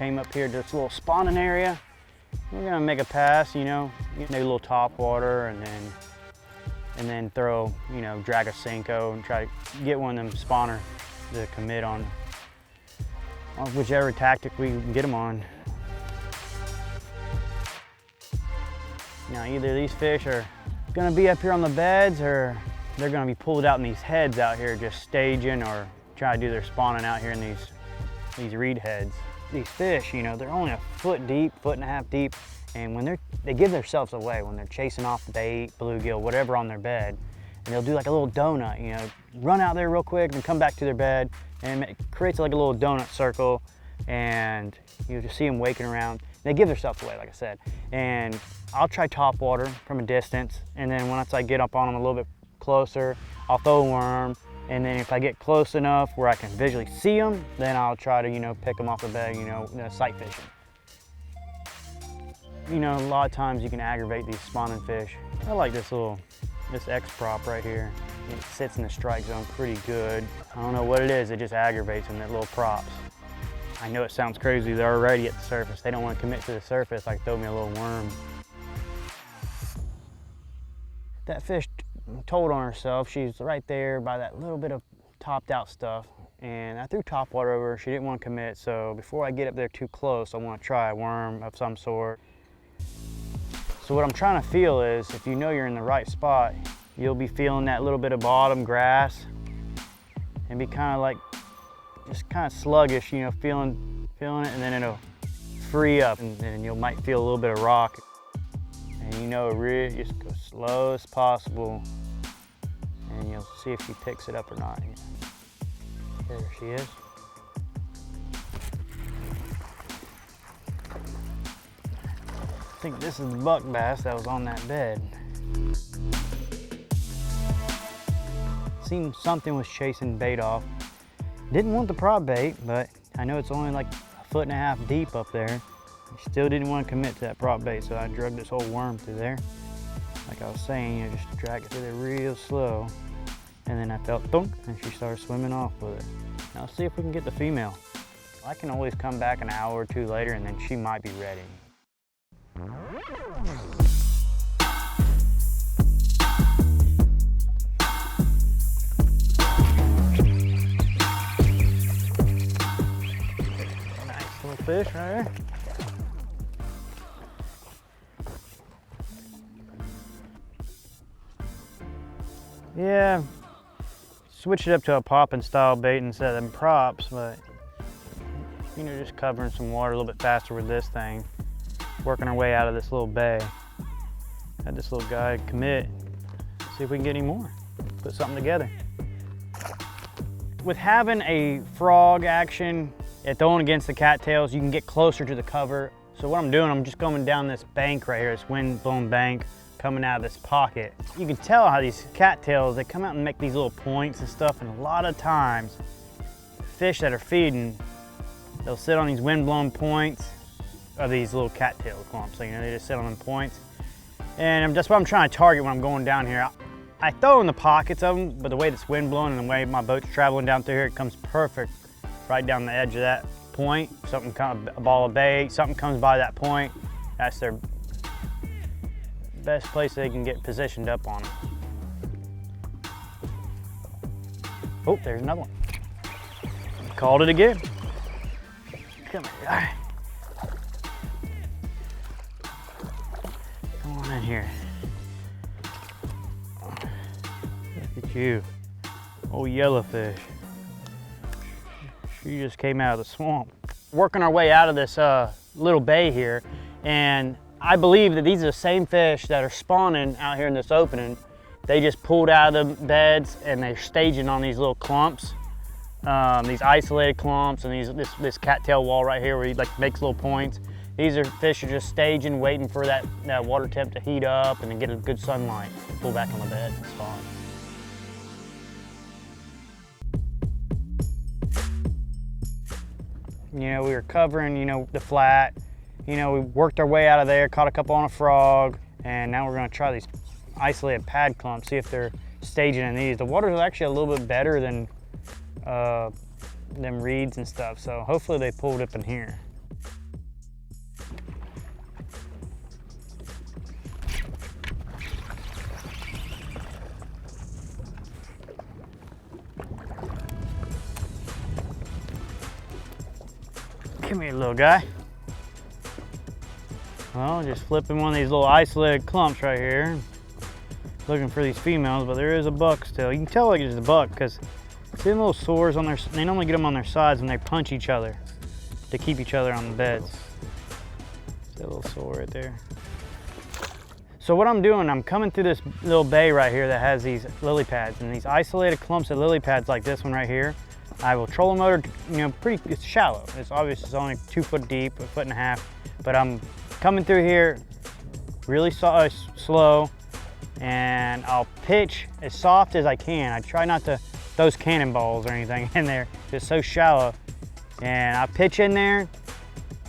came up here to this little spawning area. We're gonna make a pass, you know, make a little top water and then throw, you know, drag a Senko and try to get one of them spawners to commit on whichever tactic we can get them on. Now either these fish are gonna be up here on the beds or they're gonna be pulled out in these heads out here just staging or try to do their spawning out here in these reed heads. These fish, you know, they're only a foot deep, foot and a half deep, and when they give themselves away when they're chasing off bait, bluegill, whatever on their bed, and they'll do like a little donut, you know, run out there real quick and come back to their bed, and it creates like a little donut circle, and you just see them waking around. They give themselves away, like I said, and I'll try top water from a distance, and then once I get up on them a little bit closer, I'll throw a worm, and then if I get close enough where I can visually see them, then I'll try to, you know, pick them off the bed, you know, sight fishing. You know, a lot of times you can aggravate these spawning fish. I like this X prop right here. It sits in the strike zone pretty good. I don't know what it is, it just aggravates them, that little props. I know it sounds crazy, they're already at the surface. They don't want to commit to the surface, like throw me a little worm. That fish told on herself. She's right there by that little bit of topped out stuff. And I threw top water over her. She didn't want to commit, so before I get up there too close, I want to try a worm of some sort. So what I'm trying to feel is, if you know you're in the right spot, you'll be feeling that little bit of bottom grass and be kind of like, just kind of sluggish, you know, feeling it, and then it'll free up, and then you might feel a little bit of rock. And you know, really just go slow as possible, and you'll see if she picks it up or not. There she is. I think this is the buck bass that was on that bed. Seemed something was chasing bait off. Didn't want the prop bait, but I know it's only like a foot and a half deep up there. Still didn't want to commit to that prop bait, so I drug this whole worm through there. Like I was saying, you just drag it through there real slow. And then I felt thunk, and she started swimming off with it. Now let's see if we can get the female. I can always come back an hour or two later, and then she might be ready. Nice little fish right there. Yeah, switch it up to a popping style bait instead of them props, but you know, just covering some water a little bit faster with this thing, working our way out of this little bay. Had this little guy commit, see if we can get any more, put something together. With having a frog action at throwing against the cattails, you can get closer to the cover. So what I'm doing, I'm just coming down this bank right here, this wind-blown bank, coming out of this pocket. You can tell how these cattails, they come out and make these little points and stuff, and a lot of times, fish that are feeding, they'll sit on these wind-blown points of these little cattail clumps. So, you know, they just sit on them points. And that's what I'm trying to target when I'm going down here. I throw in the pockets of them, but the way it's wind blowing and the way my boat's traveling down through here, it comes perfect right down the edge of that point. Something comes, a ball of bait, something comes by that point, that's their best place they can get positioned up on. Oh, there's another one. Called it again. Come here. Come on in here. Look at you. Oh, yellowfish. She just came out of the swamp. Working our way out of this little bay here, and I believe that these are the same fish that are spawning out here in this opening. They just pulled out of the beds and they're staging on these little clumps, these isolated clumps, and this cattail wall right here where he like makes little points. These are fish are just staging, waiting for that water temp to heat up and then get a good sunlight, pull back on the bed and spawn. You know, we were covering, you know, the flat. You know, we worked our way out of there, caught a couple on a frog, and now we're gonna try these isolated pad clumps, see if they're staging in these. The water's actually a little bit better than them reeds and stuff, so hopefully they pulled up in here. Come here, little guy. Well, just flipping one of these little isolated clumps right here. Looking for these females, but there is a buck still. You can tell like it's a buck because see the little sores on their, they normally get them on their sides when they punch each other to keep each other on the beds. See a little sore right there. So what I'm doing, I'm coming through this little bay right here that has these lily pads, and these isolated clumps of lily pads like this one right here. I will trolling motor, you know, it's shallow. It's obvious it's only 2 foot deep, 1.5 foot, but I'm coming through here really slow, and I'll pitch as soft as I can. I try not to throw cannonballs or anything in there. It's so shallow. And I pitch in there,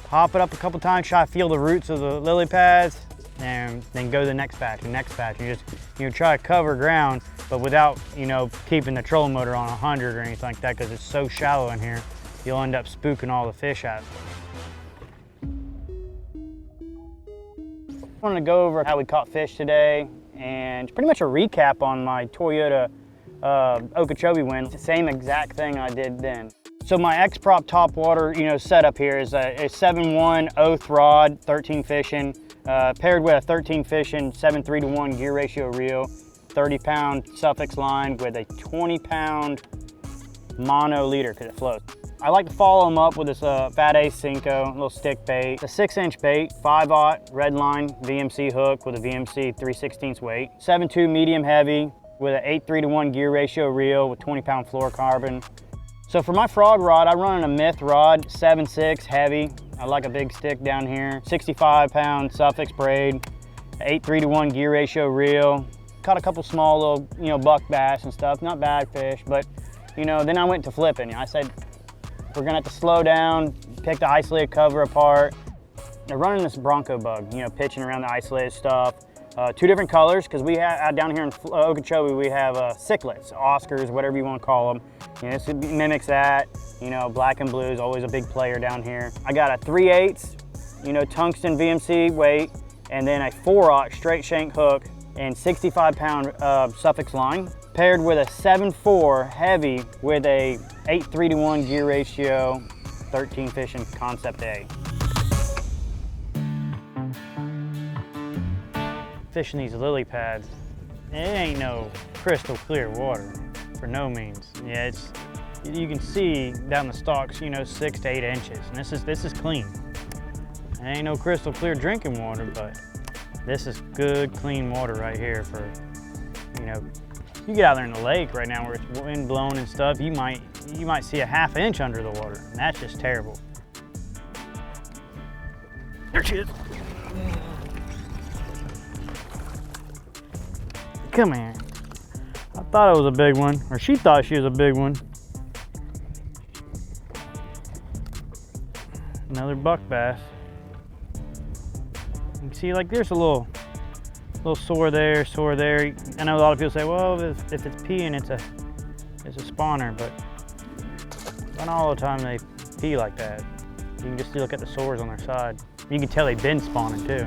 hop it up a couple times, try to feel the roots of the lily pads, and then go to the next batch and next batch. You just, you know, try to cover ground, but without, you know, keeping the trolling motor on 100 or anything like that, because it's so shallow in here, you'll end up spooking all the fish out. I wanted to go over how we caught fish today, and pretty much a recap on my Toyota Okeechobee win. It's the same exact thing I did then. So my X-Prop top water, you know, setup here is a 7-1 oath rod, 13 fishing, paired with a 13 fishing 7:3-to-1 gear ratio reel, 30-pound Sufix line with a 20-pound mono leader because it floats. I like to follow them up with this Fat Ace Cinco, little stick bait. It's a 6-inch bait, 5/0 red line VMC hook with a VMC 3/16 weight. 7.2 medium heavy with an 8:3-to-1 gear ratio reel with 20-pound fluorocarbon. So for my frog rod, I run a Myth rod, 7.6 heavy. I like a big stick down here. 65-pound Sufix braid, 8:3-to-1 gear ratio reel. Caught a couple small little, you know, buck bass and stuff. Not bad fish, but you know, then I went to flipping. I said, we're gonna have to slow down, pick the isolated cover apart. They're running this Bronco bug, you know, pitching around the isolated stuff. 2 different colors, because we have down here in Okeechobee, we have cichlids, Oscars, whatever you want to call them. You know, this mimics that. You know, black and blue is always a big player down here. I got a 3/8, you know, tungsten VMC weight, and then a 4/0 straight shank hook and 65-pound Sufix line, paired with a 7.4 heavy with a 8:3-to-1 gear ratio, 13 fishing Concept A. Fishing these lily pads, it ain't no crystal clear water, for no means. Yeah, it's, you can see down the stalks, you know, 6 to 8 inches, and this is clean. It ain't no crystal clear drinking water, but this is good, clean water right here for, you know, you get out there in the lake right now where it's wind blowing and stuff, you might see a ½ inch under the water, and that's just terrible. There she is. Come here. I thought it was a big one, or she thought she was a big one. Another buck bass. You can see, like, there's a little sore there, sore there. I know a lot of people say, well, if it's peeing, it's a spawner, but not all the time they pee like that. You can just look at the sores on their side. You can tell they've been spawning too.